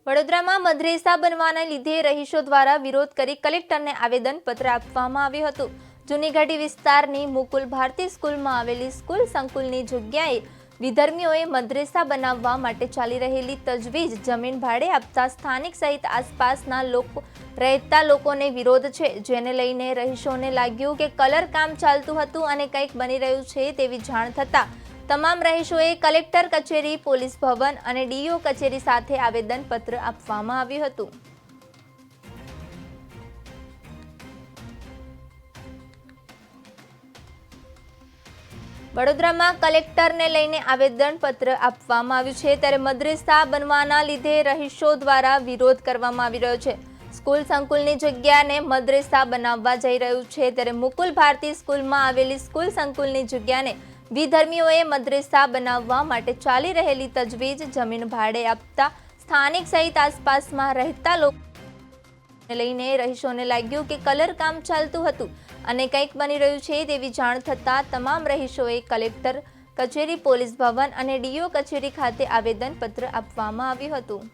વડોદરામાં મદ્રેસા બનવાના લીધે રહીશો દ્વારા વિરોધ કરી કલેક્ટરને આવેદનપત્ર આપવામાં આવ્યું હતું। જૂનીગઢી વિસ્તારની મુકુલ ભારતી સ્કૂલમાં આવેલી સ્કૂલ સંકુલની જગ્યાએ વિધર્મીઓએ મદ્રેસા બનાવવા માટે ચાલી રહેલી તજવીજ જમીન ભાડે આપતા સ્થાનિક સહિત આસપાસના રહેતા લોકોને વિરોધ છે, જેને લઈને રહીશોને લાગ્યું કે કલર કામ ચાલતું હતું અને કંઈક બની રહ્યું છે તેવી જાણ થતાં તમામ રહીશોએ કલેક્ટર કચેરી, પોલીસ ભવન અને ડીઓ કચેરી સાથે આવેદનપત્ર આપવામાં આવ્યું હતું। વડોદરામાં કલેક્ટરને લઈને આવેદનપત્ર આપવામાં આવ્યું છે, ત્યારે મદ્રેસા બનવાના લીધે રહીશો દ્વારા વિરોધ કરવામાં આવી રહ્યો છે। સ્કૂલ સંકુલની જગ્યાને મદ્રેસા બનાવવા જઈ રહ્યું છે, ત્યારે મુકુલ ભારતી સ્કૂલમાં આવેલી સ્કૂલ સંકુલની જગ્યાને વિધર્મીઓએ મદ્રેસા બનાવવા માટે ચાલી રહેલી તજવીજ જમીન ભાડે આપતા સ્થાનિક સહિત આસપાસમાં રહેતા લોકોને લઈને રહીશોને લાગ્યું કે કલર કામ ચાલતું હતું અને કંઈક બની રહ્યું છે તેવી જાણ થતાં તમામ રહીશોએ કલેક્ટર કચેરી, પોલીસ ભવન અને ડીઓ કચેરી ખાતે આવેદનપત્ર આપવામાં આવ્યું હતું।